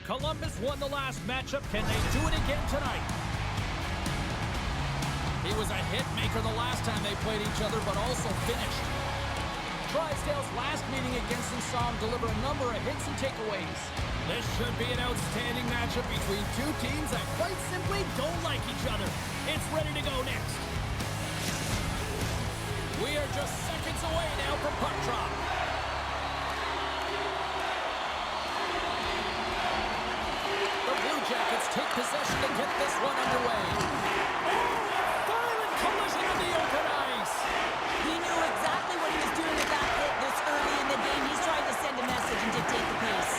Columbus won the last matchup. Can they do it again tonight? He was a hit maker the last time they played each other, but also finished. Drysdale's last meeting against him saw him deliver a number of hits and takeaways. This should be an outstanding matchup between two teams that quite simply don't like each other. It's ready to go next. We are just seconds away now from puck drop. The Blue Jackets take possession to get this one underway. Violent collision on the open ice. He knew exactly what he was doing with that hit this early in the game. He's trying to send a message and dictate the pace.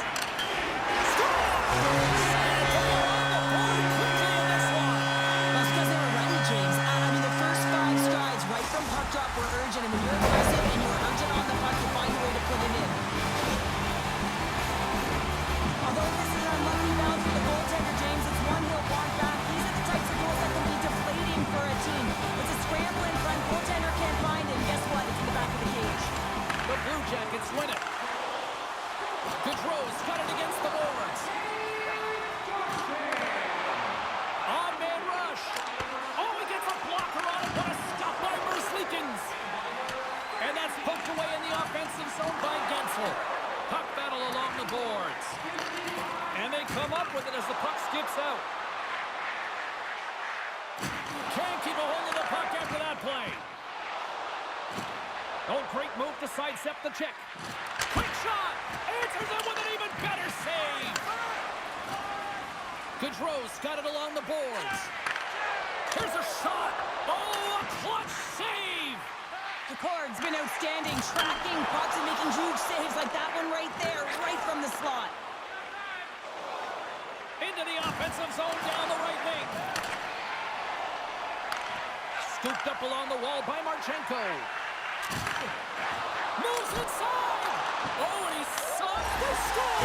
That's because they were ready, James. I mean, the first 5 strides right from puck drop were urgent, and when you're aggressive and you're urgent on the puck, you find a way to put it in. Although this is an unlucky bounce for the goaltender, James, it's one he'll walk back. These are the types of goals that can be deflating for a team. It's a scramble in front, goaltender can't find it, and guess what? It's in the back of the cage. The Blue Jackets win it. Gaudreau's got it against the boards. On-man rush. Oh, he gets a blocker on it. What a stop by Merzlikins. And that's poked away in the offensive zone by Gensel. Puck battle along the boards. And they come up with it as the puck skips out. Can't keep a hold of the puck after that play. Oh, great move to sidestep the check. Quick shot! Answers it with an even better save! Gaudreau's got it along the boards. Here's a shot! Oh, a clutch save! Picard's been outstanding, tracking pucks and making huge saves like that one right there, right from the slot. Into the offensive zone down the right wing. Scooped up along the wall by Marchenko. Moves inside! Oh, and he sunk the score!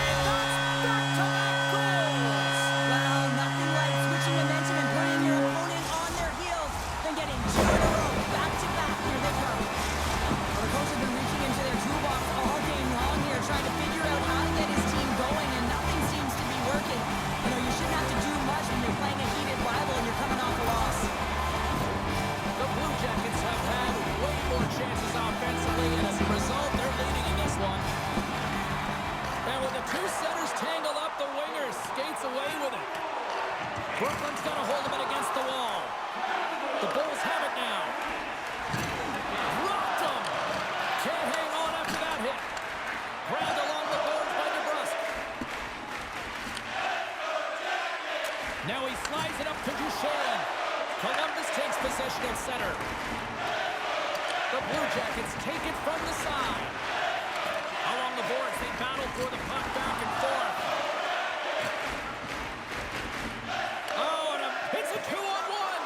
And that's back-to-back goals! Well, nothing like switching momentum and putting your opponent on their heels than getting 2 in a row, back-to-back. Here they come. Well, the coach has been reaching into their toolbox all game long here, trying to figure out how to get his team going, and nothing seems to be working. You know, you shouldn't have to do much when you're playing a heated rival and you're coming off a loss. The Blue Jackets have had way more chances offensively, and as a result, they're leading in this one. And with the two centers tangled up, the winger skates away with it. Brooklyn's got a hold of it against the wall. The Bulls have it now. Rocked him! Can't hang on after that hit. Grabbed along the boards by DeBrusque. Now he slides it up to Duchesne. Columbus takes possession at center. The Blue Jackets take it from the side. Along the boards, they battle for the puck back and forth. Oh, and it's a 2-on-1.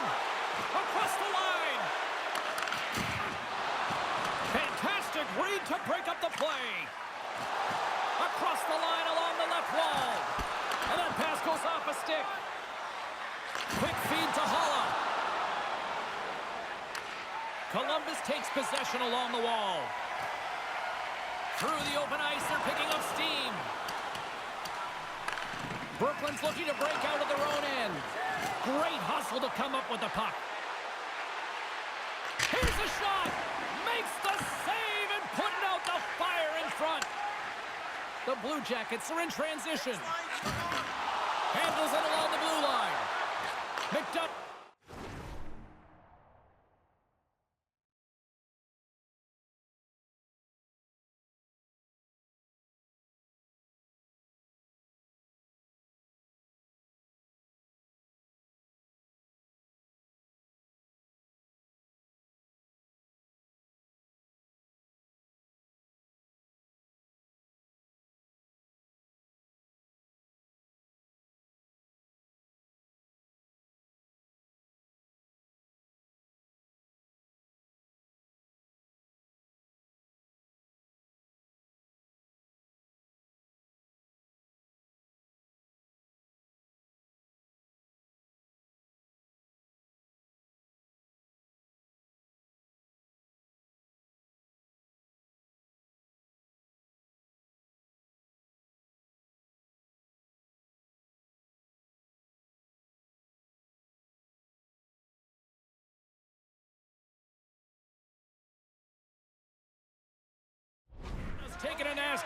Across the line. Fantastic read to break up the play. Across the line along the left wall. And that pass goes off a stick. Quick feed to Holla. Columbus takes possession along the wall. Through the open ice, they're picking up steam. Brooklyn's looking to break out of their own end. Great hustle to come up with the puck. Here's a shot. Makes the save and putting out the fire in front. The Blue Jackets are in transition. Handles it along the blue line. Picked up.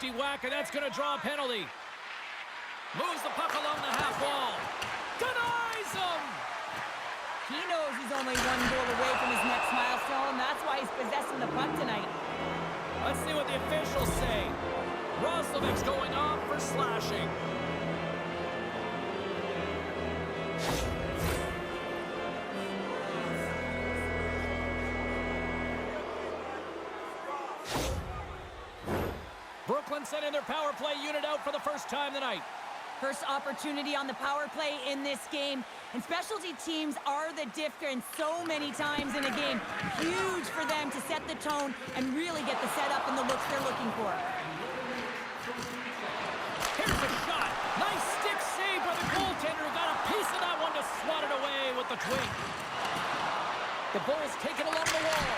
nasty whack, and that's going to draw a penalty. Moves the puck along the half wall. Denies him! He knows he's only one goal away from his next milestone. That's why he's possessing the puck tonight. Let's see what the officials say. Roslovic's going off for slashing. Brooklyn sending their power play unit out for the first time tonight. First opportunity on the power play in this game. And specialty teams are the difference so many times in a game. Huge for them to set the tone and really get the setup and the looks they're looking for. Here's a shot. Nice stick save by the goaltender, who got a piece of that one to swat it away with the twink. The Bulls take it along the wall.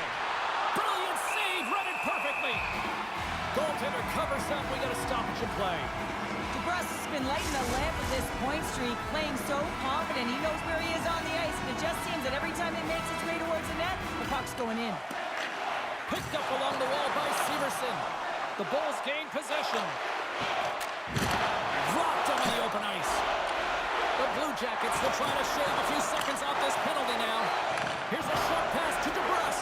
Brilliant save, read it perfectly. Goaltender covers up. We got a stoppage in play. DeBrus has been lighting the lamp with this point streak, playing so confident. He knows where he is on the ice, and it just seems that every time it makes its way towards the net, the puck's going in. Picked up along the wall by Severson. The Bulls gain possession. Dropped him in the open ice. The Blue Jackets will try to shave a few seconds off this penalty now. Here's a short pass to DeBrus.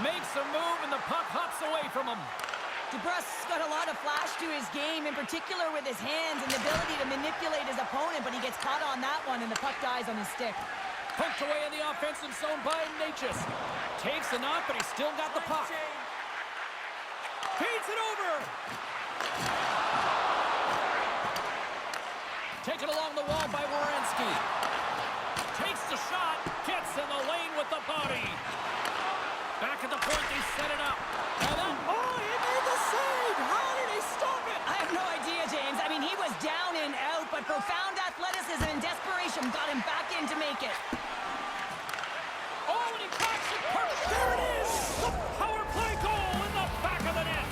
Makes a move, and the puck hops away from him. DeBrus got a lot of flash to his game, in particular with his hands and the ability to manipulate his opponent, but he gets caught on that one, and the puck dies on his stick. Poked away in the offensive zone by Natchez. Takes a knock, but he's still got the puck. Feeds it over. Taken along the wall by Werenski. Takes the shot, gets in the lane with the body. Back at the point, they set it up. And then, oh, he made the save! How did he stop it? I have no idea, James. I mean, he was down and out, but profound athleticism and desperation got him back in to make it. Oh, and he cracks it perfect. There it is! The power play goal in the back of the net.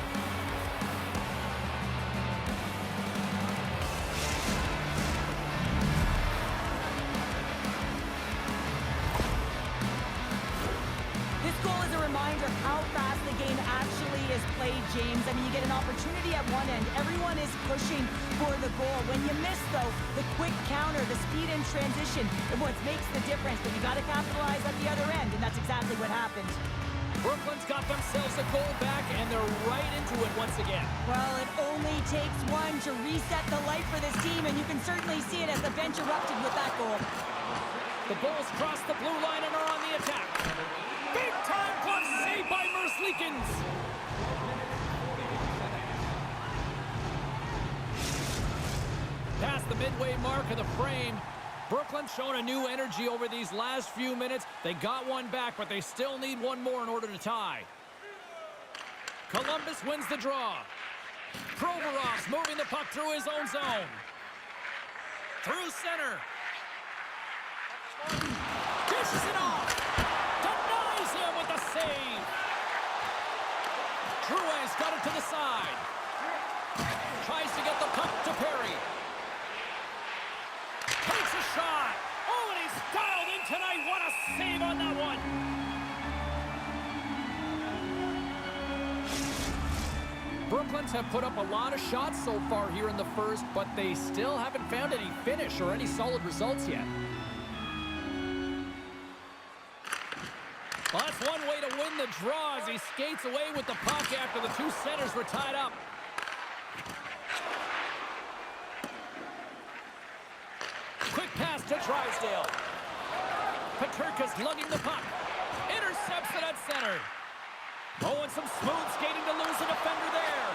This goal is a reminder how fast the game actually is played, James. I mean, you get an opportunity at one end. Everyone is pushing for the goal. When you miss, though, the quick counter, the speed in transition, is what makes the difference. But you got to capitalize at the other end, and that's exactly what happened. Brooklyn's got themselves a goal back, and they're right into it once again. Well, it only takes one to reset the light for this team, and you can certainly see it as the bench erupted with that goal. The Bulls cross the blue line and are on the attack. Big time glove save by Merzlikins. Past the midway mark of the frame, Brooklyn showing a new energy over these last few minutes. They got one back, but they still need one more in order to tie. Columbus wins the draw. Provorov's moving the puck through his own zone. Through center. Dishes it off. Denies him with the save. True's got it to the side. Tries to get the puck to Perry. Takes a shot. Oh, and he's dialed in tonight. What a save on that one. Brooklyn's have put up a lot of shots so far here in the first, but they still haven't found any finish or any solid results yet. Well, that's one way to win the draw as he skates away with the puck after the two centers were tied up. Quick pass to Drysdale. Peterka's lugging the puck. Intercepts it at center. Oh, and some smooth skating to lose a defender there.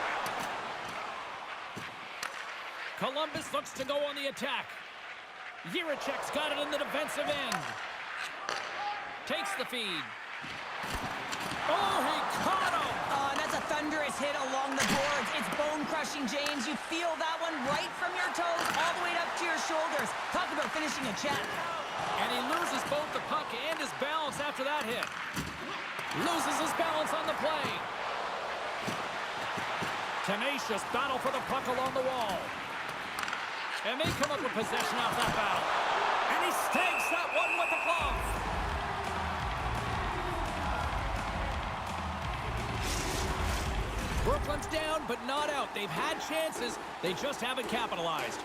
Columbus looks to go on the attack. Jiricek's got it in the defensive end. Takes the feed. Oh, he caught him! Oh, that's a thunderous hit along the boards. It's bone-crushing, James. You feel that one right from your toes all the way up to your shoulders. Talk about finishing a check. And he loses both the puck and his balance after that hit. Loses his balance on the play. Tenacious battle for the puck along the wall. And they come up with possession off that battle. And he stakes that one with the glove. Brooklyn's down, but not out. They've had chances. They just haven't capitalized.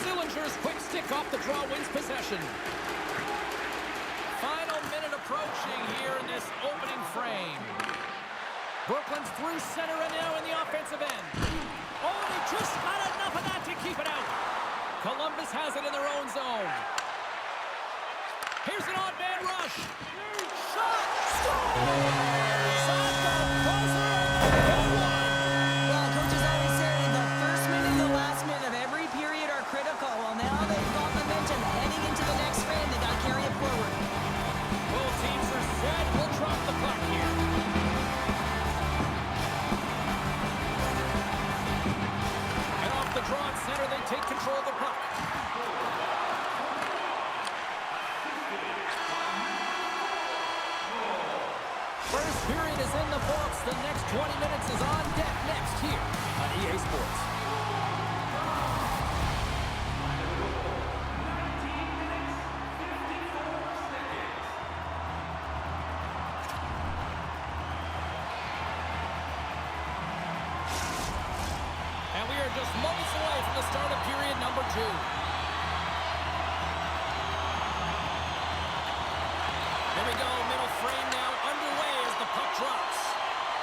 Sillinger's quick stick off the draw wins possession. Final minute approaching here in this opening frame. Brooklyn's through center and now in the offensive end. Oh, they just got enough of that to keep it out. Columbus has it in their own zone. Here's an odd man rush. Shot! Score! Santo buzzer and the goal line. Well, coaches always say the first minute and the last minute of every period are critical. Well, now they've got momentum heading into the next frame. They got to carry it forward. Both teams are set. We'll drop the puck here. And off the draw at center, they take control of the puck. First period is in the books. The next 20 minutes is on deck next here on EA Sports. And we are just moments away from the start of period number 2. Here we go, middle frame now underway as the puck drops.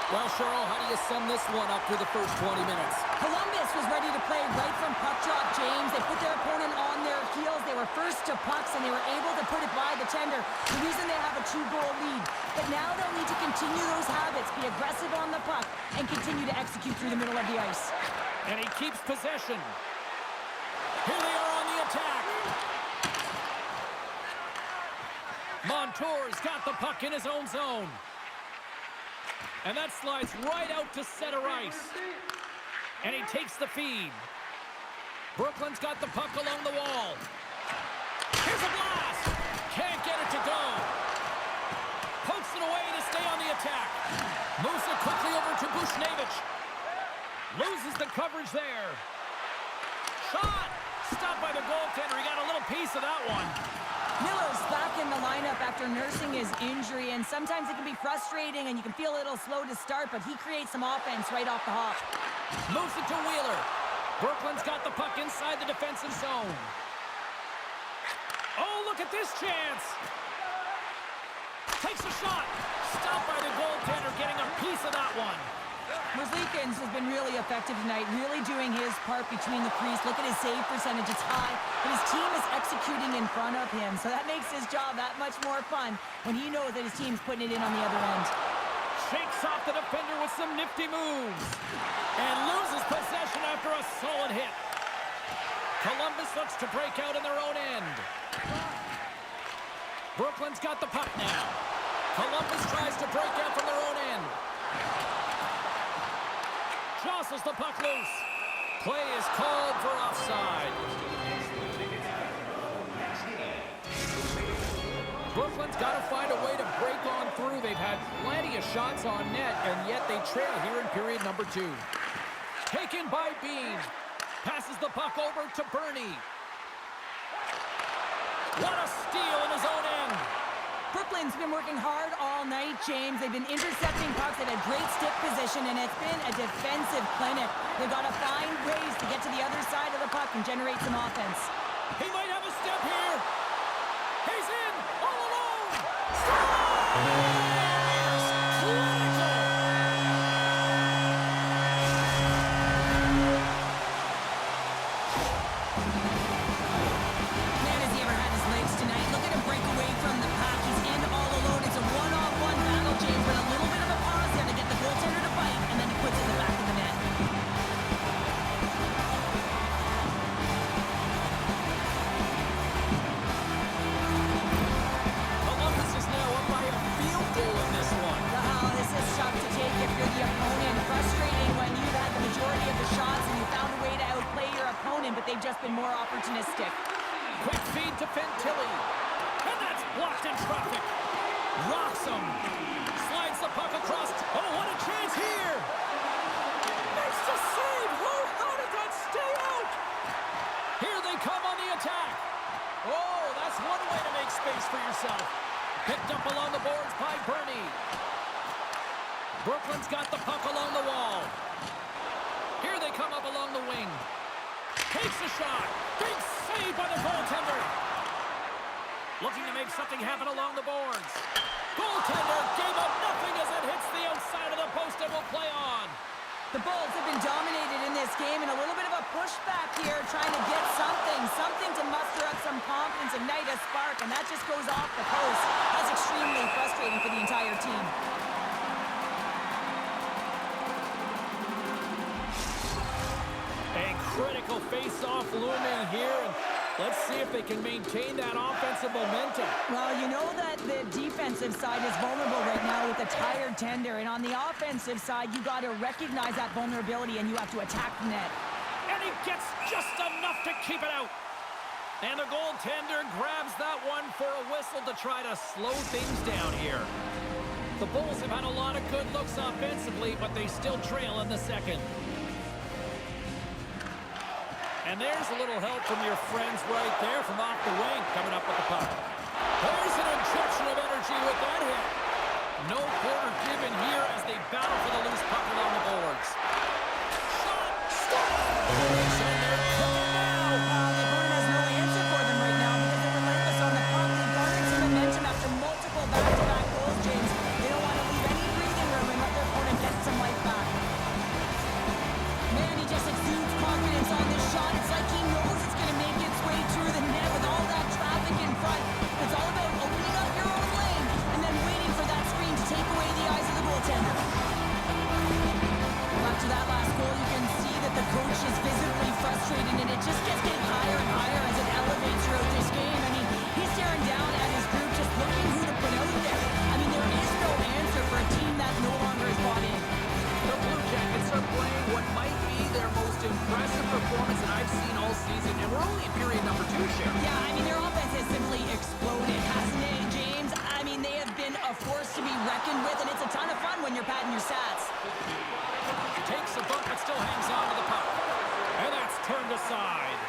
Well, Cheryl, how do you sum this one up through the first 20 minutes? Columbus was ready to play right from puck drop, James. They put their opponent on their heels. They were first to pucks, and they were able to put it by the tender. The reason they have a 2-goal lead. But now they'll need to continue those habits, be aggressive on the puck, and continue to execute through the middle of the ice. And he keeps possession. Here they are on the attack. Montour's got the puck in his own zone. And that slides right out to center ice. And he takes the feed. Brooklyn's got the puck along the wall. Here's a blast. Can't get it to go. Pokes it away to stay on the attack. Moves it quickly over to Bushnevich. Loses the coverage there. Shot! Stopped by the goaltender. He got a little piece of that one. Miller's back in the lineup after nursing his injury, and sometimes it can be frustrating and you can feel a little slow to start, but he creates some offense right off the hop. Moves it to Wheeler. Brooklyn's got the puck inside the defensive zone. Oh, look at this chance. Takes a shot. Stopped by the goaltender, getting a piece of that one. Merzlikins has been really effective tonight, really doing his part between the crease. Look at his save percentage, it's high, but his team is executing in front of him, so that makes his job that much more fun when he knows that his team's putting it in on the other end. Shakes off the defender with some nifty moves and loses possession after a solid hit. Columbus looks to break out in their own end. Brooklyn's got the puck now. Columbus tries to break out from their own end. Jostles the puck loose. Play is called for offside. Brooklyn's got to find a way to break on through. They've had plenty of shots on net, and yet they trail here in period number 2. Taken by Bean. Passes the puck over to Bernie. What a steal in his own end. Brooklyn's been working hard all night, James. They've been intercepting pucks. They've had great stick position, and it's been a defensive clinic. They've got to find ways to get to the other side of the puck and generate some offense. He might have a step here. He's in all alone. Scores! Critical. Man, has he ever had his legs tonight. Look at him break away from the pack. He's in all alone. It's a one-on-one battle, James, but a little bit of a pause there to get the goaltender to bite, and then he puts it in the back of the net. Columbus is now up by a field goal in this one. Wow, this is tough to take if you're the opponent. Frustrating when you've had the majority of the shots and you found a way to outplay your opponent, but they've just been more opportunistic. Quick feed to Fantilli. And that's blocked in traffic. Rocks him. Slides the puck across. Oh, what a chance here. Makes the save. Oh, how did that stay out? Here they come on the attack. Oh, that's one way to make space for Brooklyn's got the puck along the wall. Here they come up along the wing. Takes a shot. Big save by the goaltender. Looking to make something happen along the boards. Goaltender gave up nothing as it hits the outside of the post and will play on. The Bulls have been dominated in this game, and a little bit of a pushback here, trying to get something to muster up some confidence, ignite a spark, and that just goes off the post. That's extremely frustrating for the entire team. A critical face-off looming here, and let's see if they can maintain that offensive momentum. Well, you know that the defensive side is vulnerable right now with a tired tender, and on the offensive side, you got to recognize that vulnerability, and you have to attack the net. And he gets just enough to keep it out. And the goaltender grabs that one for a whistle to try to slow things down here. The Bulls have had a lot of good looks offensively, but they still trail in the second. And there's a little help from your friends right there from off the wing, coming up with the puck. There's an injection of energy with that hit. No quarter given here as they battle for the loose puck along the boards. Shot! Scores! And they're cooking now! The opponent has no answer for them right now because they're relentless on the puck. They've garnered some momentum after multiple back-to-back goals, James. They don't want to leave any breathing room and let their opponent get some life back. Man, he just exudes confidence on this shot. It's like he knows it's going to make its way through the net with all that traffic in front. It's all about opening up your own lane and then waiting for that screen to take away the eyes of the goaltender. After that last goal, you can see that the coach is visibly frustrated, and it just gets getting higher and higher as it elevates throughout this game. I mean, he's staring down at his group, just looking who to put out there. I mean, there is no answer for a team that no longer is bought in. The Blue Jackets are playing what might be their most impressive performance that I've seen all season, and we're only in period number 2, Sharon. Yeah, I mean, their offense has simply exploded, hasn't it, James? I mean, they have been a force to be reckoned with, and it's a ton of fun when you're patting your stats. Takes a bump, but still hangs on to the puck. And that's turned aside.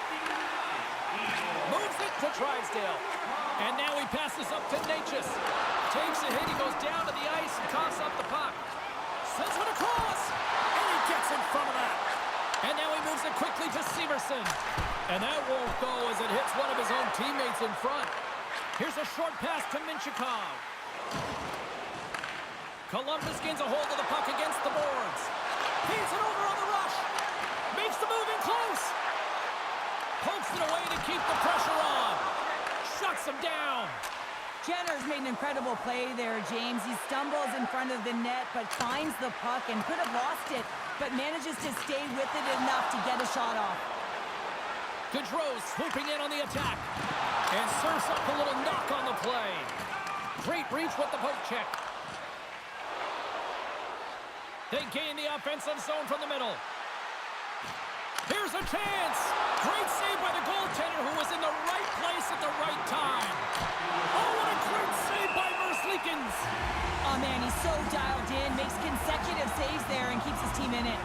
Moves it to Drysdale. And now he passes up to Natchez. Takes a hit, he goes down to the ice and coughs up the puck. Sends it across. And he gets in front of that. And now he moves it quickly to Severson. And that won't go as it hits one of his own teammates in front. Here's a short pass to Minchikov. Columbus gains a hold of the puck against the boards. Feeds it over on the rush. Makes the move in close. Pokes it away to keep the pressure on. Shuts him down. Jenner's made an incredible play there, James. He stumbles in front of the net, but finds the puck and could have lost it, but manages to stay with it enough to get a shot off. Gaudreau swooping in on the attack and serves up a little knock on the play. Great reach with the poke check. They gain the offensive zone from the middle. Here's a chance. Great save by the goaltender who was in the right place at the right time. Oh, what a great save by Versleekens. Oh, man, he's so dialed in, makes consecutive saves there and keeps his team in it.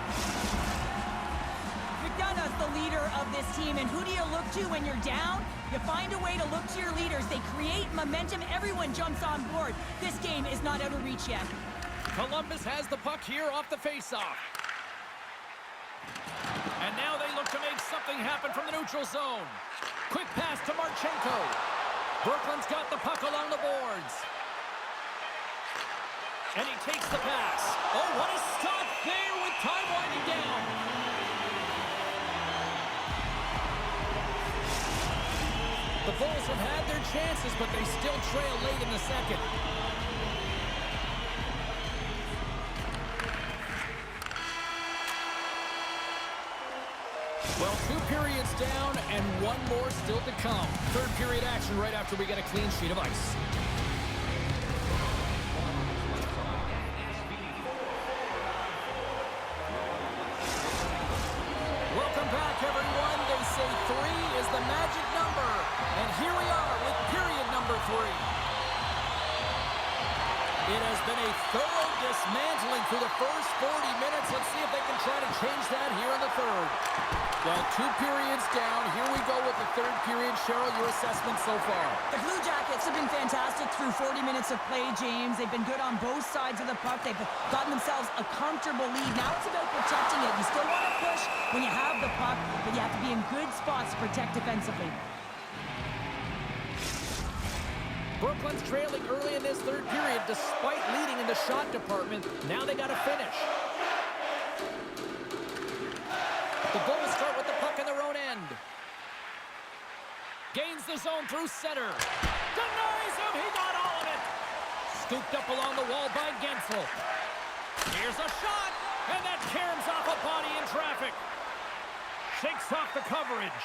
McDonough's the leader of this team, and who do you look to when you're down? You find a way to look to your leaders. They create momentum. Everyone jumps on board. This game is not out of reach yet. Columbus has the puck here off the faceoff. And now they look to make something happen from the neutral zone. Quick pass to Marchenko. Brooklyn's got the puck along the boards. And he takes the pass. Oh, what a stop there with time winding down. The Bulls have had their chances, but they still trail late in the second. Well, 2 periods down and 1 more still to come. Third period action right after we get a clean sheet of ice. Welcome back, everyone. They say 3 is the magic number. And here we are with period number 3. It has been a thorough dismantling through the first 40 minutes. Let's see if they can try to change that here in the third. Well, 2 periods down. Here we go with the third period. Cheryl, your assessment so far? The Blue Jackets have been fantastic through 40 minutes of play, James. They've been good on both sides of the puck. They've gotten themselves a comfortable lead. Now it's about protecting it. You still want to push when you have the puck, but you have to be in good spots to protect defensively. Brooklyn's trailing early in this third period despite leading in the shot department. Now they got to finish. The Bulls start with the puck in their own end. Gains the zone through center. Denies him. He got all of it. Scooped up along the wall by Gensel. Here's a shot. And that caroms off a body in traffic. Shakes off the coverage.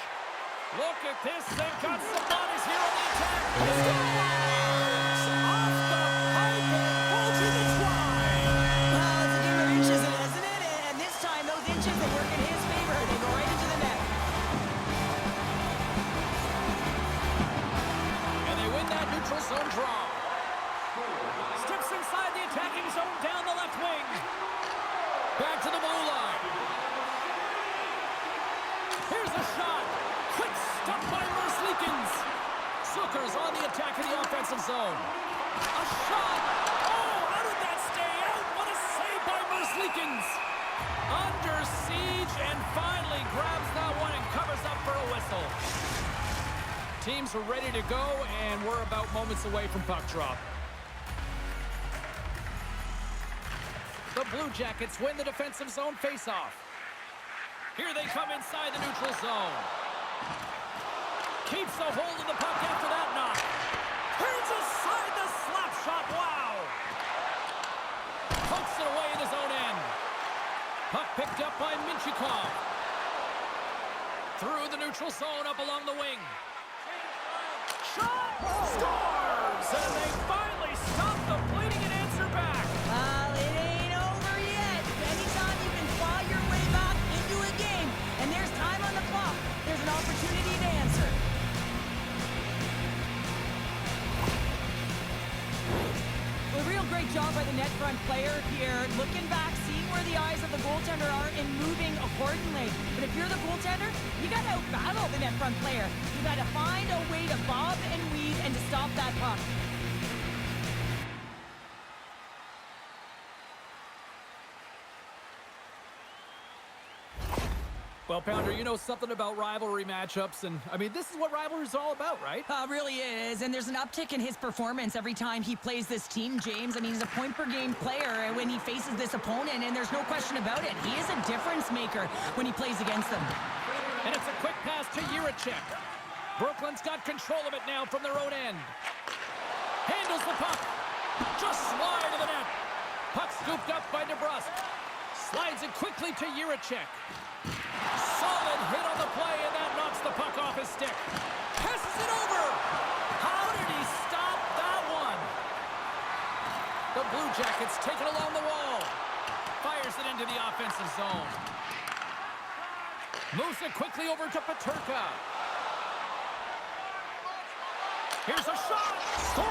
Look at this. They've got some bodies here on the attack. Scores! Off the pipe and pulls you to twine. Well, it's a game of inches, isn't it? And this time, those inches, they work in his favor. They go right into the net. And they win that neutral zone draw. Steps inside the attacking zone down the left wing. Back to the blue line. Here's a shot. Quick stop by Merzlikins. Zucker's on the attack in the offensive zone. A shot. Oh, how did that stay out? What a save by Merzlikins. Under siege and finally grabs that one and covers up for a whistle. Teams are ready to go, and we're about moments away from puck drop. The Blue Jackets win the defensive zone faceoff. Here they come inside the neutral zone. Keeps a hold of the puck after that knock. Turns aside the slap shot. Wow. Pokes it away in his own end. Puck picked up by Minchikov. Through the neutral zone up along the wing. Shot! Scores! And they finally stop the bleeding and answer back. Well, it ain't over yet. Anytime you can claw your way back into a game, and there's time on the clock, there's an opportunity to answer. A real great job by the net front player here, looking back, seeing where the eyes of the goaltender are, and moving accordingly. But if you're the goaltender, you got to outbattle the net front player. You got to find a way to bob and weave and to stop that puck. Well, Pounder, you know something about rivalry matchups, and, I mean, this is what rivalry is all about, right? Really is, and there's an uptick in his performance every time he plays this team, James. I mean, he's a point-per-game player when he faces this opponent, and there's no question about it. He is a difference maker when he plays against them. And it's a quick pass to Jiricek. Brooklyn's got control of it now from their own end. Handles the puck. Just wide of the net. Puck scooped up by DeBrusque. Slides it quickly to Jiricek. Solid hit on the play, and that knocks the puck off his stick. Passes it over. How did he stop that one? The Blue Jackets take it along the wall. Fires it into the offensive zone. Moves it quickly over to Peterka. Here's a shot. Score!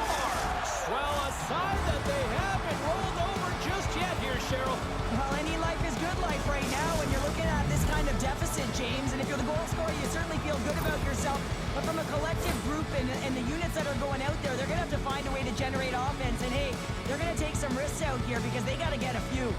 Well, a sign that they haven't rolled over just yet here, Cheryl. Well, any life is good life right now when you're looking at this kind of deficit, James. And if you're the goal scorer, you certainly feel good about yourself. But from a collective group and the units that are going out there, they're going to have to find a way to generate offense. And, hey, they're going to take some risks out here because they got to get a few.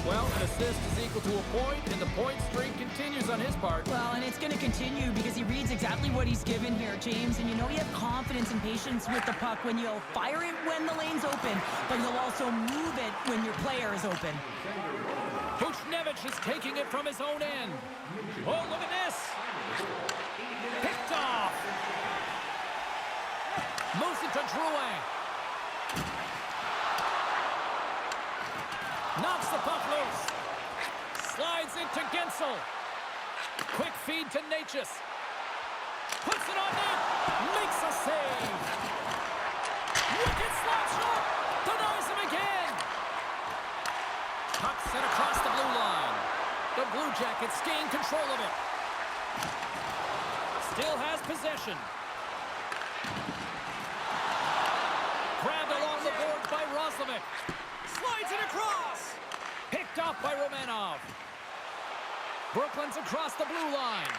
Well, an assist is equal to a point, and the point streak continues on his part. Well, and it's going to continue because he reads exactly what he's given here, James. And you know you have confidence and patience with the puck when you'll fire it when the lane's open, but you'll also move it when your player is open. Buchnevich is taking it from his own end. Oh, look at this. Picked off. Moves it to Drouin. Knocks the puck loose. Slides it to Gensel. Quick feed to Natchez. Puts it on net. Makes a save. Wicked slap shot. Denies him again. Puck sent across the blue line. Jackets gain control of it. Still has possession. Grabbed along the boards by Roslovic. Slides it across. Picked off by Romanov. Brooklyn's across the blue line.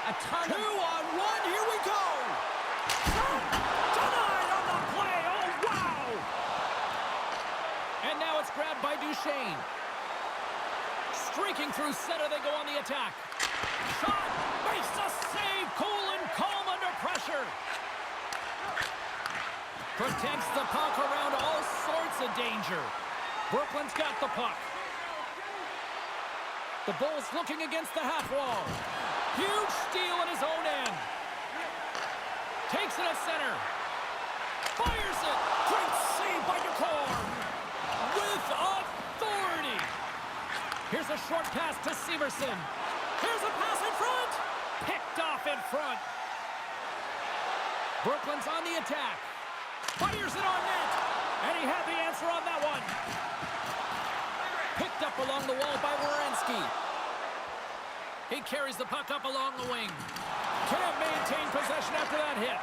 A ton of... 2-on-1, here we go! Denied on the play, oh wow! And now it's grabbed by Duchesne. Streaking through center, they go on the attack. Shot, makes the save, cool and calm under pressure. Protects the puck around all sorts of danger. Brooklyn's got the puck. The Bulls looking against the half wall. Huge steal in his own end. Takes it at center. Fires it. Great save by Decor. With authority. Here's a short pass to Severson. Here's a pass in front. Picked off in front. Brooklyn's on the attack. Fires it on net. And he had the answer on that one. Picked up along the wall by Werenski. He carries the puck up along the wing. Can't maintain possession after that hit.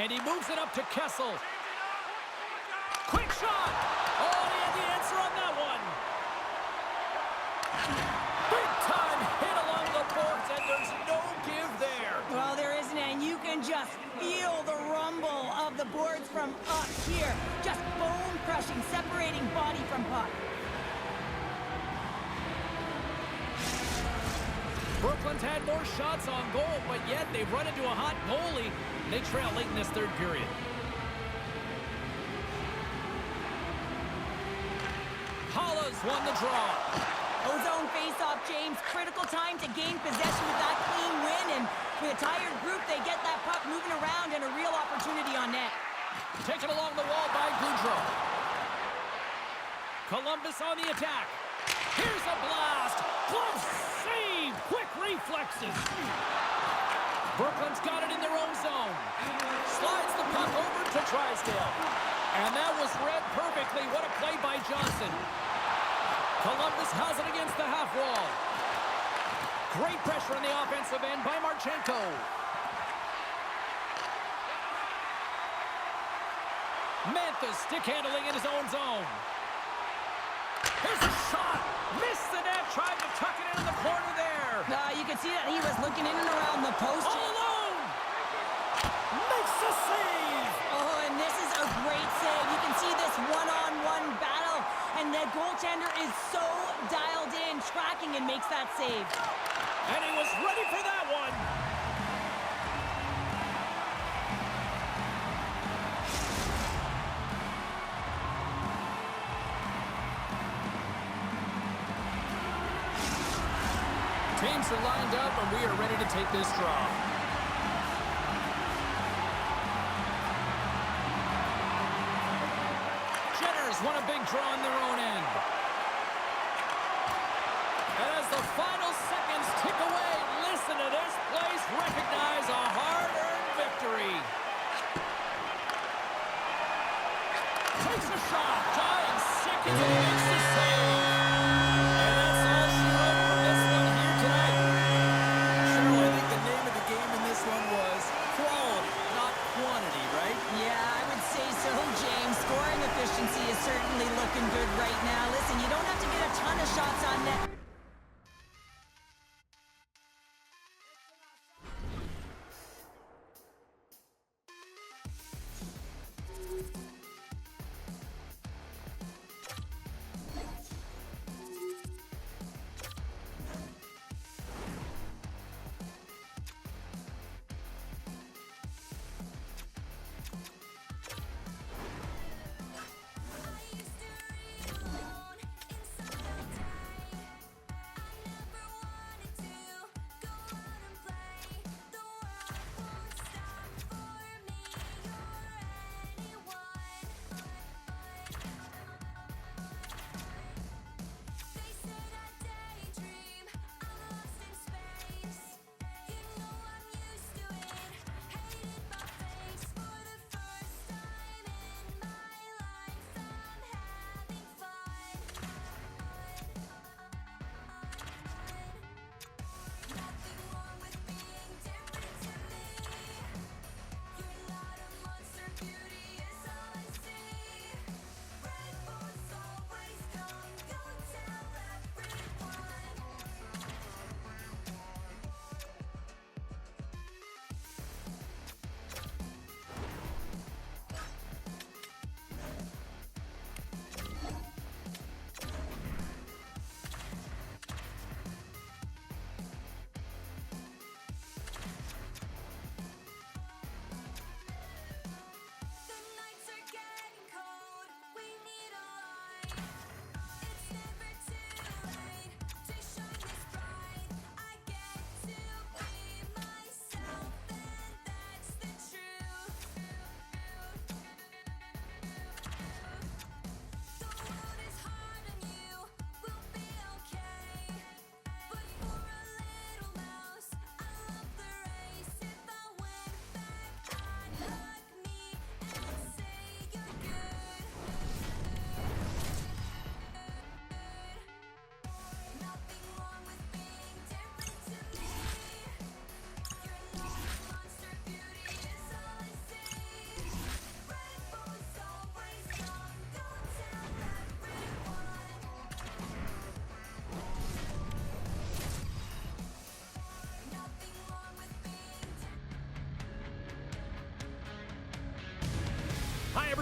And he moves it up to Kessel. Quick shot! Oh, and he had the answer on that one. Big time hit along the boards, and there's no give there. Well, there isn't, and you can just feel the rumble of the boards from up here. Just bone-crushing, separating body from puck. Brooklyn's had more shots on goal, but yet they've run into a hot goalie. They trail late in this third period. Hollis won the draw. Ozone face-off, James. Critical time to gain possession with that clean win, and with a tired group, they get that puck moving around and a real opportunity on net. Taken along the wall by Goudreau. Columbus on the attack. Here's a blast. Close save. Quick reflexes. Brooklyn's got it in their own zone. Slides the puck over to Drysdale. And that was read perfectly. What a play by Johnson. Columbus has it against the half wall. Great pressure on the offensive end by Marchenko. Mantha stick handling in his own zone. Here's a shot. Missed the net. Tried to tuck it in the corner there. You can see that he was looking in and around the post. All alone. Makes the save. Oh, and this is a great save. You can see this one-on-one battle, and the goaltender is so dialed in, tracking, and makes that save. And he was ready for that one. Teams are lined up, and we are ready to take this draw. Jenners won a big draw on their own end. And as the final seconds tick away, listen to this place recognize a hard-earned victory. Takes a shot, dying seconds, and makes the save. And that's all she wrote from this one here tonight. Cheryl, I think the name of the game in this one was quality, not quantity, right? Yeah, I would say so, James. Scoring efficiency is certainly looking good right now. Listen, you don't have to get a ton of shots on net.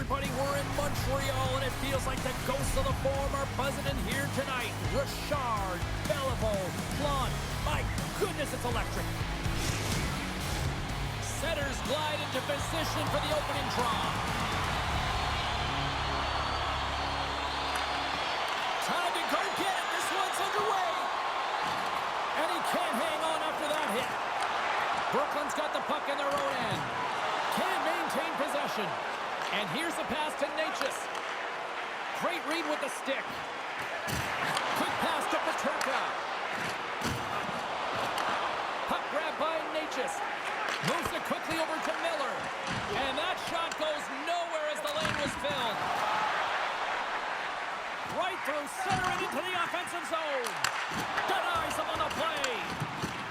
everybody, we're in Montreal, and it feels like the ghosts of the Forum are buzzing in here tonight. Richard, Beliveau, Plante. My goodness, it's electric. Setters glide into position for the opening draw. Time to go get it. This one's underway. And he can't hang on after that hit. Brooklyn's got the puck in their own end. Can't maintain possession. And here's the pass to Natchez. Great read with the stick. Quick pass to Peterka. Puck grab by Natchez. Moves it quickly over to Miller. And that shot goes nowhere as the lane was filled. Right through center and into the offensive zone. Denies him on the play.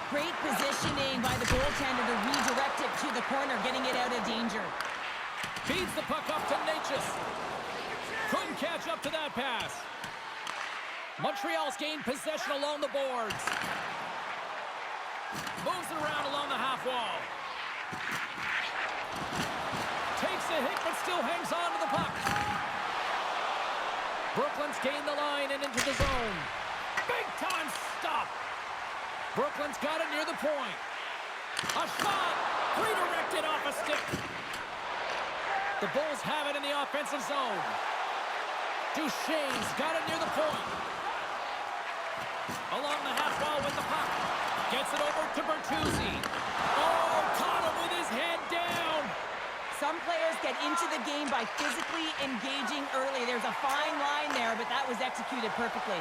Great positioning by the goaltender to redirect it to the corner, getting it out of danger. Feeds the puck up to Natchez. Couldn't catch up to that pass. Montreal's gained possession along the boards. Moves it around along the half wall. Takes a hit but still hangs on to the puck. Brooklyn's gained the line and into the zone. Big time stop. Brooklyn's got it near the point. A shot redirected off a stick. The Bulls have it in the offensive zone. Duchesne's got it near the point. Along the half wall with the puck. Gets it over to Bertuzzi. Oh, caught him with his head down. Some players get into the game by physically engaging early. There's a fine line there, but that was executed perfectly.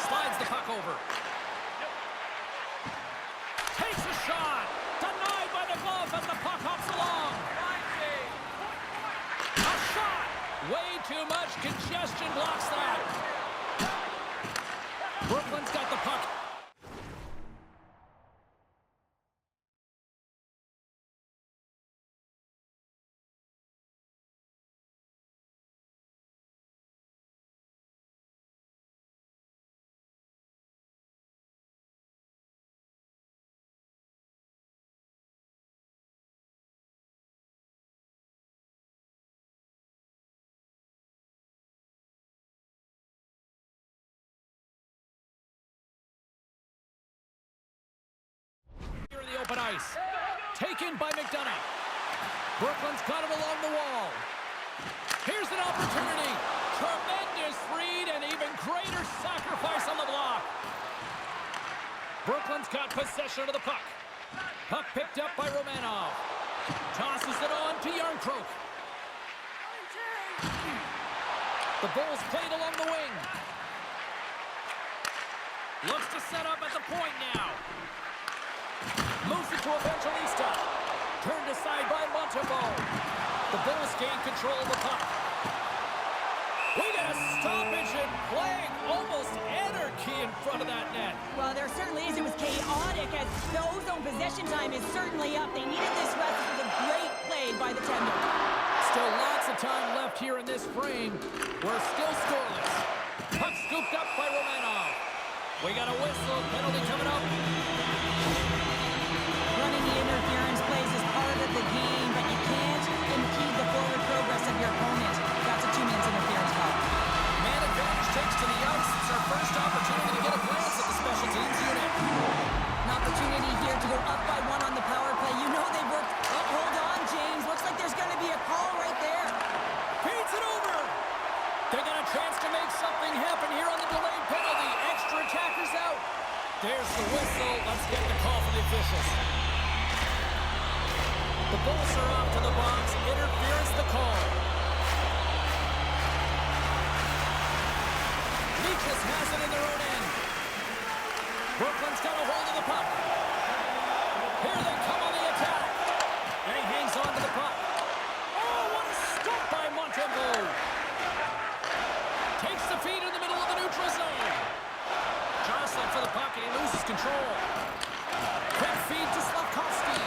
Slides the puck over. Takes a shot. Denied by the glove as the puck hops along. A shot. Way too much congestion blocks that. Brooklyn's got the puck. Here in the open ice. Taken by McDonough. Brooklyn's got it along the wall. Here's an opportunity. Tremendous read and even greater sacrifice on the block. Brooklyn's got possession of the puck. Puck picked up by Romanov. Tosses it on to Yarncroke. The Bulls played along the wing. Looks to set up at the point now. Moves it to Evangelista. Turned aside by Montembeault. The Bulls gain control of the puck. We got a stoppage in play. Almost anarchy in front of that net. Well, there certainly is. It was chaotic as the ozone possession time is certainly up. They needed this rest. It was a great play by the tender. Still lots of time left here in this frame. We're still scoreless. Puck scooped up by Romanov. We got a whistle. Penalty coming up. Running the interference plays is part of the game, but you can't impede the forward progress of your opponent. That's a 2 minutes interference call. Man advantage takes to the ice. It's our first opportunity to get a glance at the special teams unit. An opportunity here to go up by 1 on the power play. You know they've worked. Oh, hold on, James. Looks like there's going to be a call right there. Feeds it over. They got a chance to make something happen here on the delayed penalty. Extra attackers out. There's the whistle. Let's get the call from the officials. The Bulls are off to the box. Interference the call. Natchez has it in their own end. Brooklyn's got a hold of the puck. Here they come on the attack. And he hangs on to the puck. Oh, what a stop by Montembeault. Takes the feed in the middle of the neutral zone. Jostling for the puck and he loses control. Quick feed to Slavkovsky.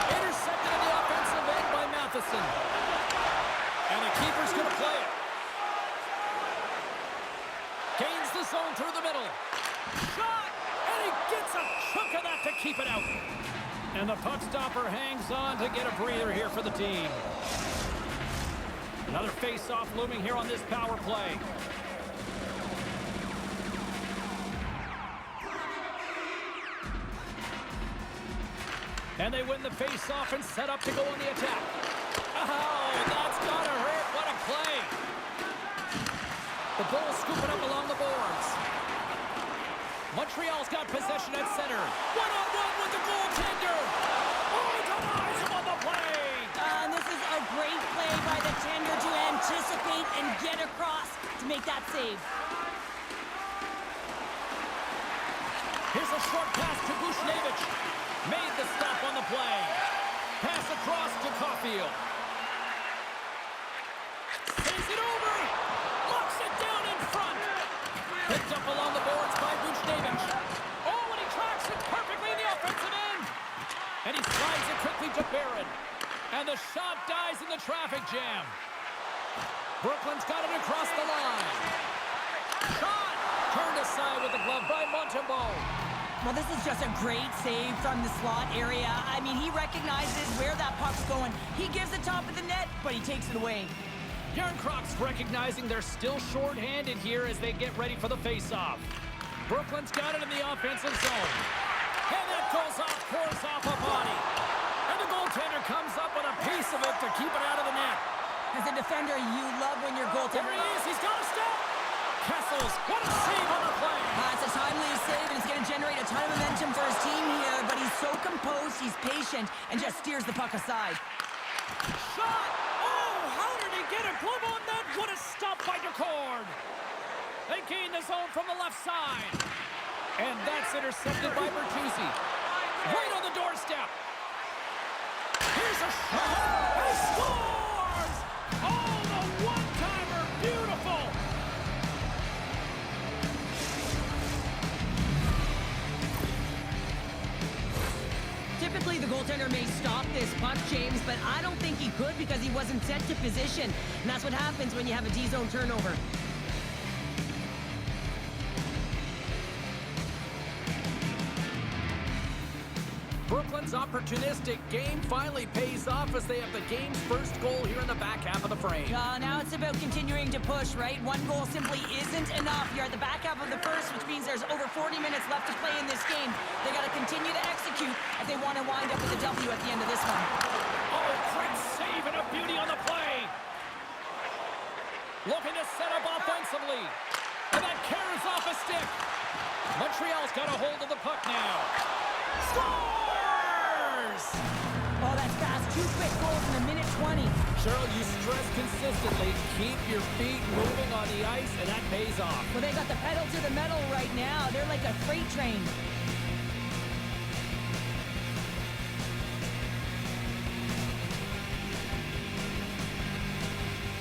Intercepted in the offensive end by Matheson. And the keeper's going to play it. Gains the zone through the middle. Shot! And he gets a chunk of that to keep it out. And the puck stopper hangs on to get a breather here for the team. Another face-off looming here on this power play. And they win the face-off and set up to go on the attack. Oh, that's gotta hurt. What a play. The Bulls scoop it up along the boards. Montreal's got possession at center. One-on-one with the goaltender. Oh, he denies him on the play. And this is a great play by the tender to anticipate and get across to make that save. Here's a short pass to Bushnevich. Made the stop on the play. Pass across to Caulfield. Saves it over. Locks it down in front. Picked up along the boards by Bushnevich. Oh, and he tracks it perfectly in the offensive end. And he slides it quickly to Barron. And the shot dies in the traffic jam. Brooklyn's got it across the line. Shot! Turned aside with the glove by Montembeault. Well, this is just a great save from the slot area. I mean, he recognizes where that puck's going. He gives the top of the net, but he takes it away. Yarncrocs recognizing they're still short-handed here as they get ready for the face-off. Brooklyn's got it in the offensive zone. And that goes off, pours off a body. And the goaltender comes up with a piece of it to keep it out of the net. As a defender, you love when your goaltender... There he is, he's got a step. Kessels, what a save on the play. It's a timely save, and it's going to generate a ton of momentum for his team here, but he's so composed, he's patient, and just steers the puck aside. Shot! Oh, how did he get a glove on that? What a stop by Decord. They gain the zone from the left side. And that's intercepted by Bertuzzi. Right on the doorstep. Here's a shot. He scores! Oh, the one-timer. Beautiful. Typically, the goaltender may stop this puck, James, but I don't think he could because he wasn't set to position. And that's what happens when you have a D-zone turnover. Brooklyn's opportunistic game finally pays off as they have the game's first goal here in the back half of the frame. Now it's about continuing to push, right? One goal simply isn't enough. You're at the back half of the first, which means there's over 40 minutes left to play in this game. They got to continue to execute if they want to wind up with a W at the end of this one. Oh, great save and a beauty on the play. Looking to set up offensively. And that carries off a stick. Montreal's got a hold of the puck now. Scores! Oh, that's fast. 2 quick goals in a minute 20. Cheryl, you stress consistently, keep your feet moving on the ice, and that pays off. Well, they got the pedal to the metal right now. They're like a freight train.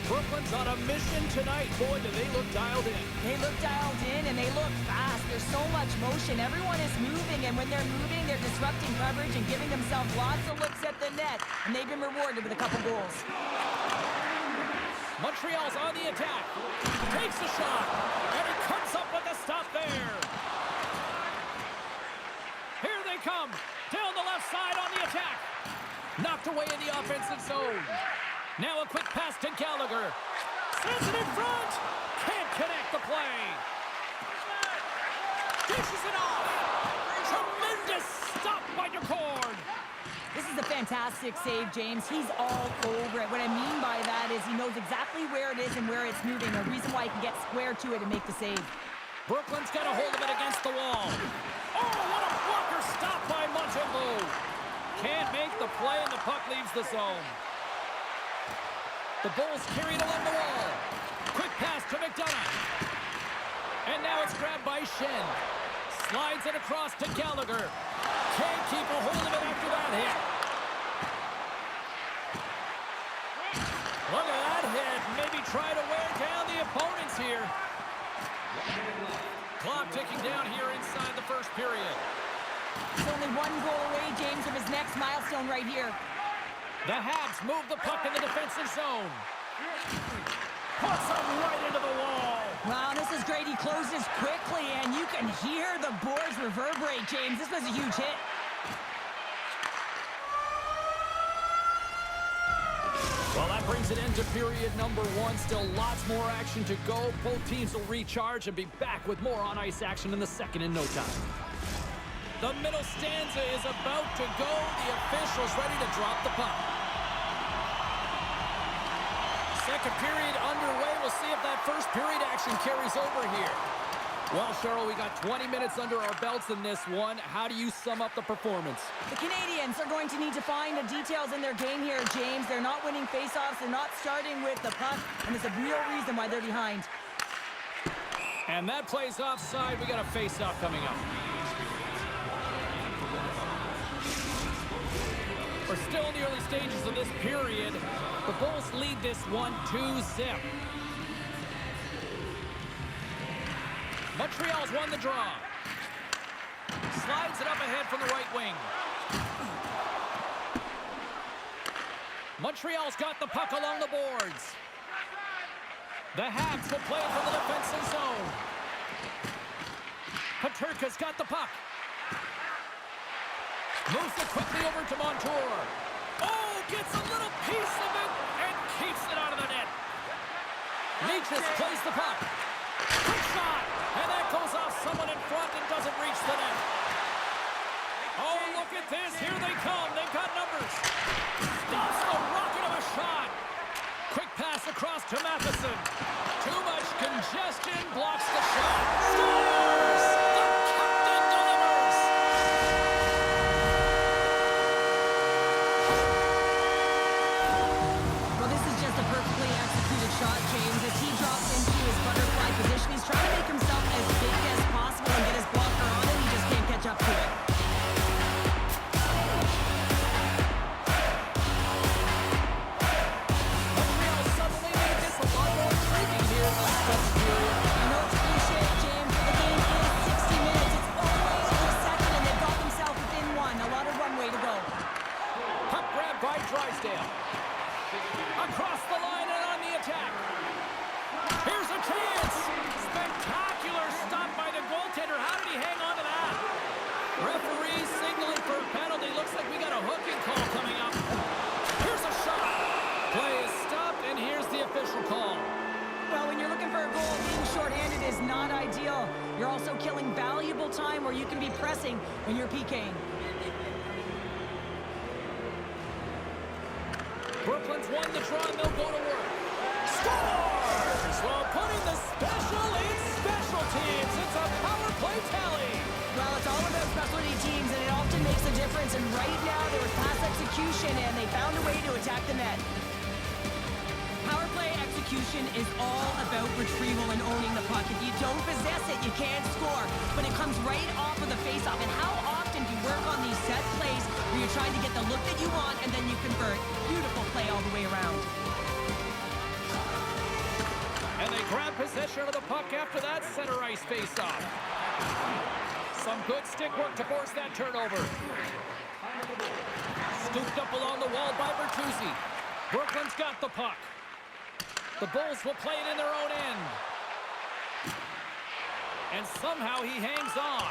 Brooklyn's on a mission tonight. Boy, do they look dialed in. They look dialed in, and they look fast. There's so much motion. Everyone is moving, and when they're moving, they're disrupting coverage and giving themselves lots of looks at the net, and they've been rewarded with a couple goals. Montreal's on the attack. Takes a shot, and he comes up with a stop there. Here they come. Down the left side on the attack. Knocked away in the offensive zone. Now a quick pass to Gallagher. Sends it in front. Can't connect the play. Dishes it off. Tremendous stop by Decord. This is a fantastic save, James. He's all over it. What I mean by that is he knows exactly where it is and where it's moving. A reason why he can get square to it and make the save. Brooklyn's got a hold of it against the wall. Oh, what a blocker stop by Montembeault. Can't make the play and the puck leaves the zone. The Bulls carry it along the wall. Quick pass to McDonough. And now it's grabbed by Shen. Slides it across to Gallagher. Can't keep a hold of it after that hit. Look at that hit. Maybe try to wear down the opponents here. Clock ticking down here inside the first period. He's only 1 goal away, James, from his next milestone right here. The Habs move the puck in the defensive zone. Puts him right into the wall. Wow, this is great. He closes quickly, and you can hear the boards reverberate, James. This was a huge hit. brings an end to period number one. Still lots more action to go. Both teams will recharge and be back with more on-ice action in the second in no time. The middle stanza is about to go. The official's ready to drop the puck. Second period underway. We'll see if that first period action carries over here. Well, Cheryl, we got 20 minutes under our belts in this one. How do you sum up the performance? The Canadians are going to need to find the details in their game here, James. They're not winning faceoffs. They're not starting with the puck, and it's a real reason why they're behind. And that plays offside. We got a faceoff coming up. We're still in the early stages of this period. The Bulls lead this one 2-0. Montreal's won the draw. Slides it up ahead from the right wing. Montreal's got the puck along the boards. The Habs will play it from the defensive zone. Peterka's got the puck. Moves it quickly over to Montour. Oh, gets a little piece of it and keeps it out of the net. Nietzsche plays the puck. Quick shot, and that goes off someone in front and doesn't reach the net. Oh, look at this. Here they come. They've got numbers. Stops the rocket of a shot. Quick pass across to Matheson. Too much congestion. Blocks the shot. Scores! The captain delivers! Well, this is just a perfectly executed shot, James. As he drops into his butterfly position, he's trying to make himself as big as possible and get his blocker on it. He just can't catch up to it. Montreal suddenly made this a lot more intriguing here in the stretch period. I know it's cliche, James, but the game is 60 minutes. It's all the way to the second, and they've got themselves within one. A lot of runway to go. Puck grab by Drysdale. Across the line and on the attack. Here's a chance. Spectacular stop by the goaltender. How did he hang on to that? Referee signaling for a penalty. Looks like we got a hooking call coming up. Here's a shot. Play is stopped, and here's the official call. Well, when you're looking for a goal, being shorthanded is not ideal. You're also killing valuable time where you can be pressing when you're PKing. Brooklyn's won the draw, and they'll go to work. Scores! While putting the special in special teams. It's a power play tally. Well, it's all about specialty teams, and it often makes a difference. And right now, there was pass execution, and they found a way to attack the net. Power play execution is all about retrieval and owning the puck. If you don't possess it, you can't score. But it comes right off of the faceoff. And how often do you work on these set plays where you're trying to get the look that you want and then you convert? Beautiful play all the way around. And they grab possession of the puck after that center ice faceoff. Some good stick work to force that turnover. Scooped up along the wall by Bertuzzi. Brooklyn's got the puck. The Bulls will play it in their own end. And somehow he hangs on.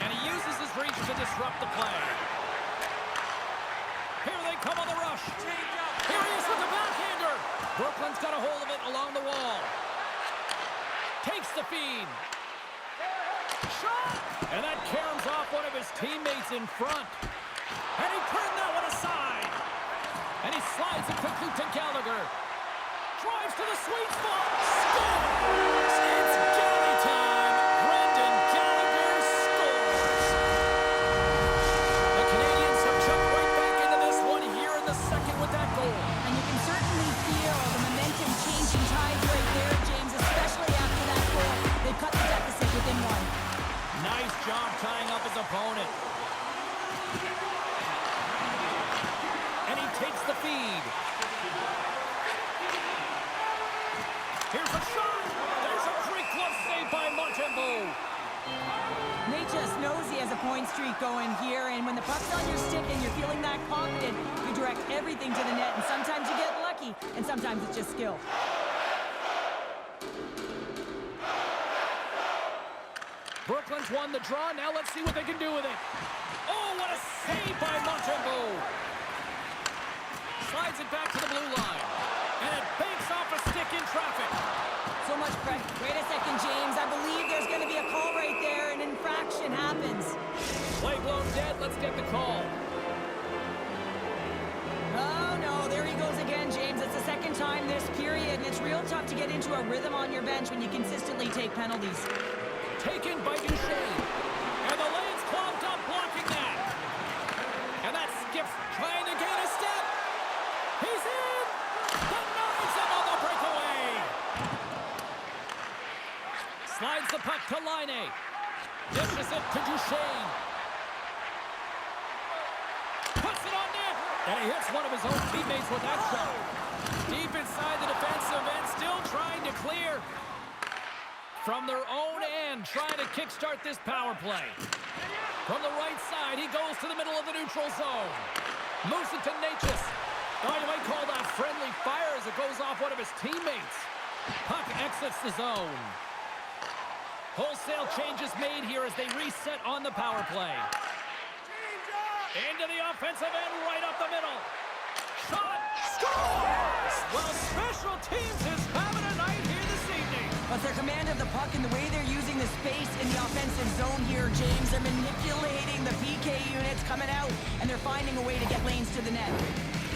And he uses his reach to disrupt the play. Here they come on the rush. Here he is with the backhander. Brooklyn's got a hold of it along the wall. Takes the feed. Shot! And that caroms off one of his teammates in front. And he turned that one aside. And he slides it quickly to Gallagher. Drives to the sweet spot. Scores! It's Galley time. Brendan Gallagher scores. The Canadians have jumped right back into this one here in the second with that goal. And you can certainly feel the momentum changing tides right there, James, especially after that goal. They've cut the deficit within one. Nice job tying up his opponent. And he takes the feed. Here's a shot. There's a great glove save by Montembeau. Nate just knows he has a point streak going here, and when the puck's on your stick and you're feeling that confident, you direct everything to the net, and sometimes you get lucky, and sometimes it's just skill. Brooklyn's won the draw. Now let's see what they can do with it. Oh, what a save by Montembeau. Slides it back to the blue line. And it banks off a stick in traffic. So much pressure. Wait a second, James. I believe there's going to be a call right there. An infraction happens. Play blown dead. Let's get the call. Oh, no. There he goes again, James. It's the second time this period, and it's real tough to get into a rhythm on your bench when you consistently take penalties. Taken by Duchesne. And the lane's clogged up blocking that. And that Skips trying to gain a step. He's in. Denies him on the breakaway. Slides the puck to Laine. Dishes it to Duchesne. Puts it on net. And he hits one of his own teammates with that shot. Deep inside the defensive end, still trying to clear. From their own end, trying to kickstart this power play. From the right side, he goes to the middle of the neutral zone. Moves it to Natchez. Oh, you might call that friendly fire as it goes off one of his teammates. Puck exits the zone. Wholesale changes made here as they reset on the power play. Into the offensive end, right up the middle. Shot, scores! Well, special teams is having a night here this evening. But their command of the puck and the way they're using the space in the offensive zone here, James, they're manipulating the PK units coming out, and they're finding a way to get lanes to the net.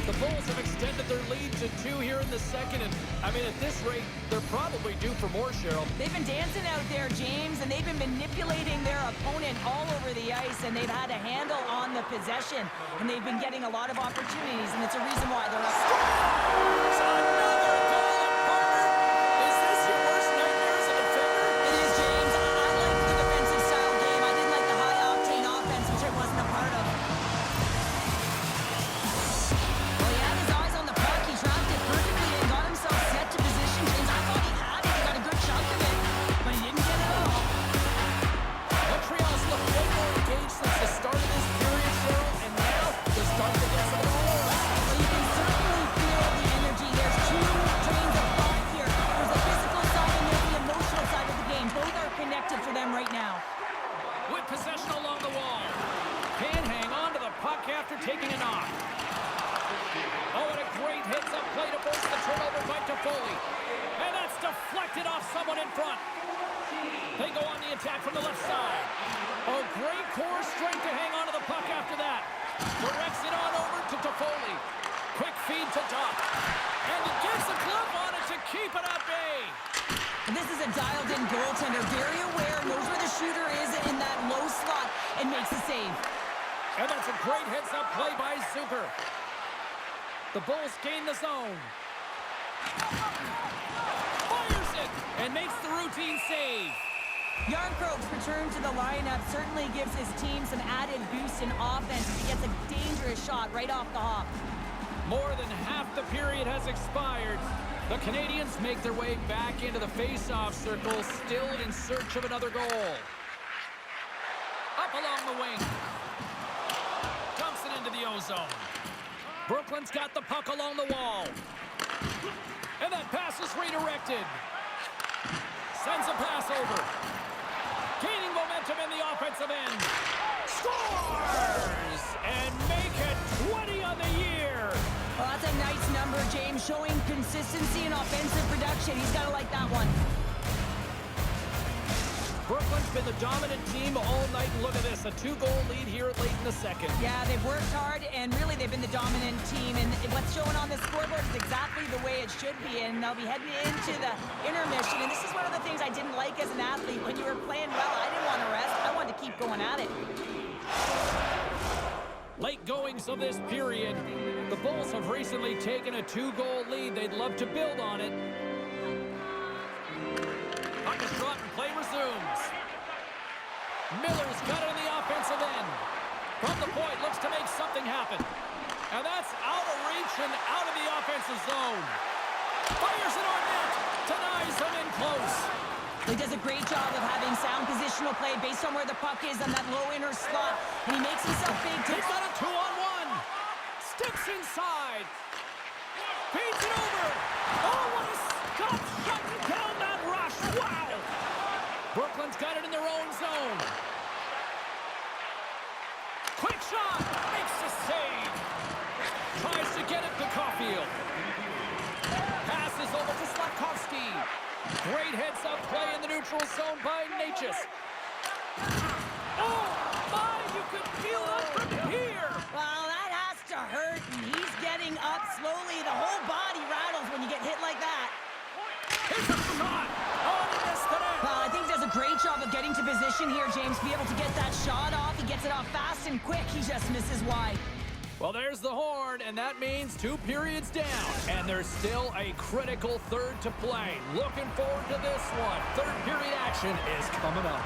The Bulls have extended their lead to 2 here in the second, and I mean, at this rate, they're probably due for more, Cheryl. They've been dancing out there, James, and they've been manipulating their opponent all over the ice, and they've had a handle on the possession, and they've been getting a lot of opportunities, and it's a reason why they're up. Another goal, partner! Is this your worst nightmare as a defender? It is, James. I like the defensive style game. I didn't like the high-octane offense, which I wasn't a part of. Well, he had his eyes on the puck. He trapped it perfectly and got himself set to position, James. I thought he had it. He got a good chunk of it, but he didn't get it all. Montreal's looked way more engaged since the start of this period, Cheryl, and now they're starting to get some of the goals. Well, you can certainly feel the energy. There's two trains of thought here. There's the physical side and there's the emotional side of the game. Both are connected for them right now. With possession along the wall. Can hang on to the puck after taking a knock. Oh, and a great heads-up play to force the turnover by Toffoli. And that's deflected off someone in front. They go on the attack from the left side. Oh, great core strength to hang on to the puck after that. Directs it on over to Toffoli. Quick feed to Doc. And he gets a glove on it to keep it at bay. And this is a dialed-in goaltender, very aware, knows where the shooter is in that low slot, and makes the save. And that's a great heads-up play by Zucker. The Bulls gain the zone. Fires it and makes the routine save. Yarncroke's return to the lineup certainly gives his team some added boost in offense as he gets a dangerous shot right off the hop. More than half the period has expired. The Canadians make their way back into the face-off circle, still in search of another goal. Up along the wing. Dumps it into the O-zone. Brooklyn's got the puck along the wall. And that pass is redirected. Sends a pass over. Gaining momentum in the offensive end. Scores! And make it 20 on the year. Well, that's a nice number, James, showing consistency in offensive production. He's got to like that one. Brooklyn's been the dominant team all night, and look at this, a 2-goal lead here late in the second. Yeah, they've worked hard, and really they've been the dominant team, and what's showing on the scoreboard is exactly the way it should be, and they'll be heading into the intermission, and this is one of the things I didn't like as an athlete. When you were playing well, I didn't want to rest. I wanted to keep going at it. Late goings of this period, the Bulls have recently taken a 2-goal lead. They'd love to build on it. Puck is dropped and play resumes. Miller's got it in the offensive end. From the point, looks to make something happen. And that's out of reach and out of the offensive zone. Fires it on net. Denies him in close. He does a great job of having sound positional play based on where the puck is on that low inner slot, and he makes himself big. He's got a 2-on-1. Steps inside. Feeds it over. Oh, what a stop! Shutting down that rush. Wow! Brooklyn's got it in their own zone. Quick shot. Makes the save. Tries to get it to Caulfield. Great heads-up play in the neutral zone by Natchez. Oh, my, you can feel it from here. Well, that has to hurt, and he's getting up slowly. The whole body rattles when you get hit like that. Here's a shot. Oh, he missed the net. Well, I think he does a great job of getting to position here, James, to be able to get that shot off. He gets it off fast and quick. He just misses wide. Well, there's the horn, and that means 2 periods down. And there's still a critical third to play. Looking forward to this one. Third period action is coming up.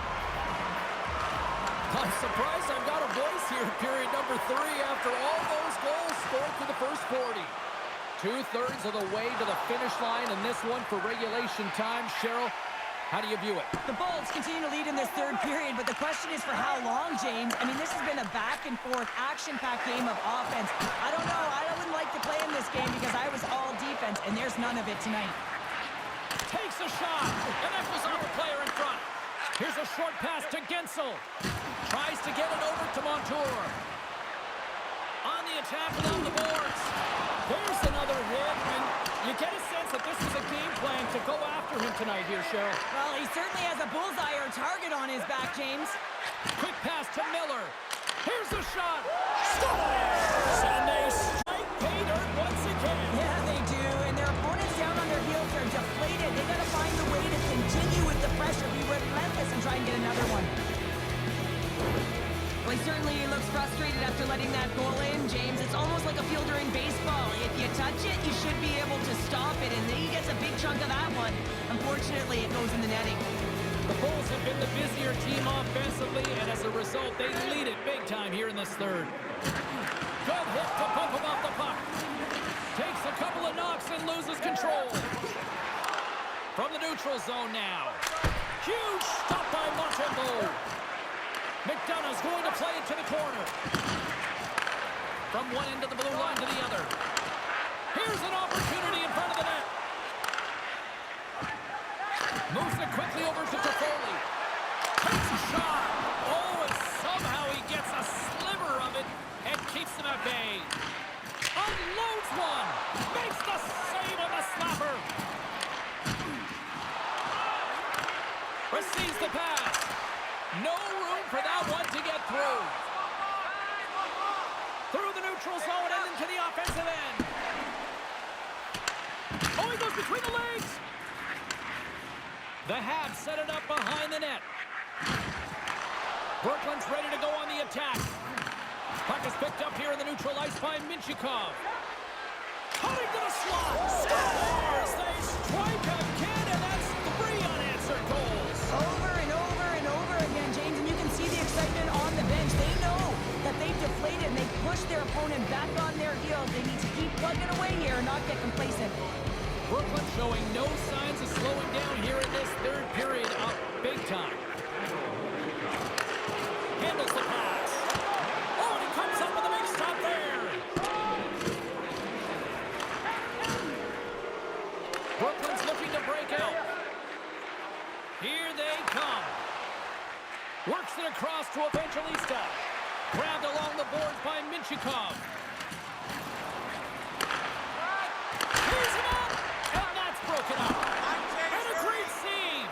I'm surprised I've got a voice here, period number 3, after all those goals scored through the first 40. 2/3 of the way to the finish line in this one for regulation time. Cheryl, how do you view it? The Bulls continue to lead in this third period, but the question is for how long, James? I mean, this has been a back-and-forth, action-packed game of offense. I don't know. I wouldn't like to play in this game because I was all defense, and there's none of it tonight. Takes a shot, and that was off the player in front. Here's a short pass to Gensel. Tries to get it over to Montour. On the attack along the boards. There's another hit, and you get a sense that this was a game plan to go after him tonight here, Cheryl. Well, he certainly has a bullseye or target on his back, James. Quick pass to Miller. Here's a shot. Scores! And they strike pay dirt once again. Yeah, they do, and their opponents down on their heels are deflated. They got to find a way to continue with the pressure, be relentless, and try and get another one. Well, he certainly looks frustrated after letting that goal in, James. It's almost like a fielder in baseball. If you touch it, you should be able to stop it, and then he gets a big chunk of that one. Unfortunately, it goes in the netting. The Bulls have been the busier team offensively, and as a result, they lead it big time here in this third. Good hit to pump him off the puck. Takes a couple of knocks and loses control. From the neutral zone now. Huge stop by Montembeault. McDonough's going to play it to the corner. From one end of the blue line to the other. Here's an opportunity in front of the net. Moves it quickly over to Toffoli. Takes a shot. Oh, and somehow he gets a sliver of it and keeps them at bay. Unloads one. Makes the save on the slapper. Receives the pass. No room for that one to get through. Through the neutral zone and into the offensive end. Oh, he goes between the legs. The Habs set it up behind the net. Brooklyn's ready to go on the attack. Puck is picked up here in the neutral ice by Minchikov. Cutting to the slot. Scores! They strike again, and that's 3 unanswered goals. Over and over and over again, James, and you can see the excitement on the bench. They know that they've deflated and they've pushed their opponent back on their heels. They need to keep plugging away here and not get complacent. Brooklyn showing no signs of slowing down here in this third period, up big time. Handles the pass. Oh, and he comes up with a big stop there. Brooklyn's looking to break out. Here they come. Works it across to Evangelista. Grabbed along the boards by Minchikov. Here's him up, and that's broken up. And a great save.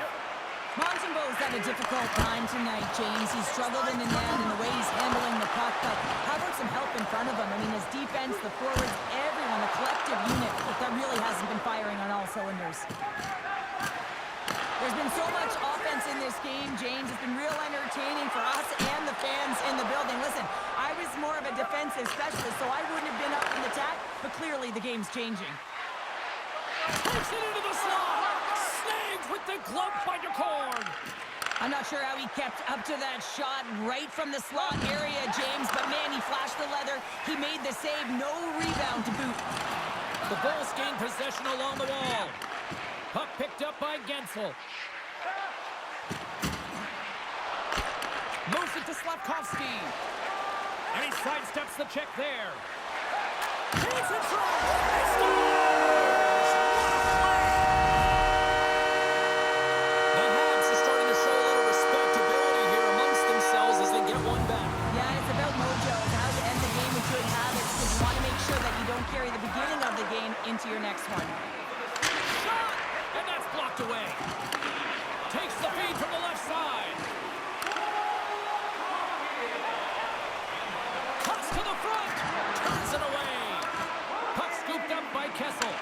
Montembeault's had a difficult time tonight, James. He's struggled in the net and the way he's handling the puck, but how about some help in front of him? I mean, his defense, the forwards, everyone, a collective unit that really hasn't been firing on all cylinders. There's been so much offense in this game, James. It's been real entertaining for us and the fans in the building. Listen, I was more of a defensive specialist, so I wouldn't have been up in the attack, but clearly the game's changing. Takes it into the slot. Snagged with the glove by DeCorn. I'm not sure how he kept up to that shot right from the slot area, James, but man, he flashed the leather. He made the save, no rebound to boot. The Bulls gain possession along the wall. Puck picked up by Gensel. Moves it to Slavkovsky. And he sidesteps the check there. He's in front. He scores! The Habs are starting to show a little respectability here amongst themselves as they get one back. Yeah, it's about mojo. It's how you end the game with good habits, because you want to make sure that you don't carry the beginning of the game into your next one. Shot! And that's blocked away. the front. Turns it away. Puck scooped up by Kessel.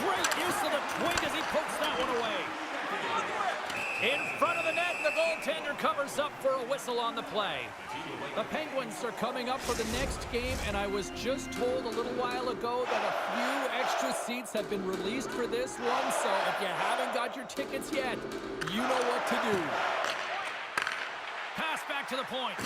Great use of the twig as he pokes that one away. In front of the net, the goaltender covers up for a whistle on the play. The Penguins are coming up for the next game, and I was just told a little while ago that a few extra seats have been released for this one, so if you haven't got your tickets yet, you know what to do. Pass back to the point.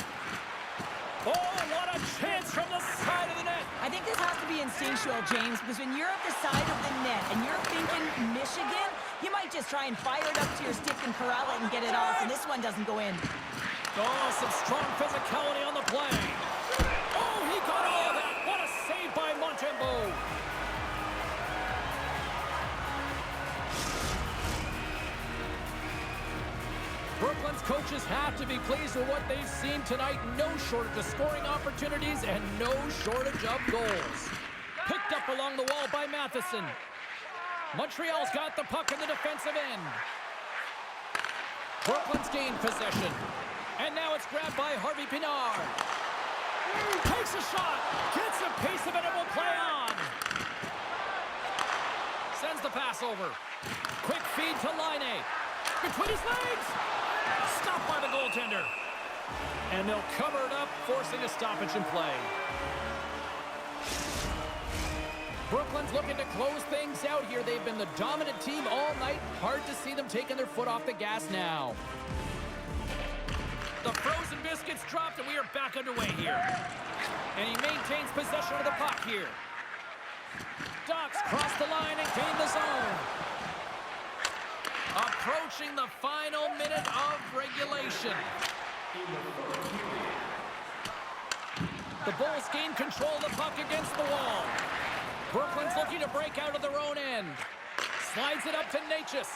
Oh, what a chance from the side of the net. I think this has to be instinctual, James, because when you're at the side of the net and you're thinking Michigan, you might just try and fire it up to your stick and corral it and get it off, and this one doesn't go in. Oh, some strong physicality on the play. Oh, he got all of that. What a save by Montembeault. Brooklyn's coaches have to be pleased with what they've seen tonight. No shortage of scoring opportunities and no shortage of goals. Picked up along the wall by Matheson. Montreal's got the puck in the defensive end. Brooklyn's gained possession. And now it's grabbed by Harvey Pinard. Takes a shot. Gets a piece of it and will play on. Sends the pass over. Quick feed to Laine. Between his legs. Stopped by the goaltender. And they'll cover it up, forcing a stoppage in play. Brooklyn's looking to close things out here. They've been the dominant team all night. Hard to see them taking their foot off the gas now. The frozen biscuits dropped, and we are back underway here. And he maintains possession of the puck here. Ducks cross the line and gain the zone. Approaching the final minute of regulation. The Bulls gain control of the puck against the wall. Brooklyn's looking to break out of their own end. Slides it up to Natchez.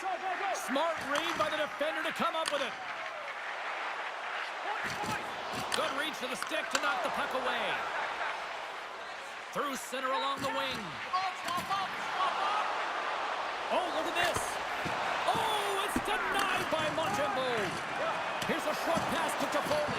Smart read by the defender to come up with it. Good reach to the stick to knock the puck away. Through center along the wing. Oh, look at this. Oh, it's denied by Montembeault. Here's a short pass to Toffoli.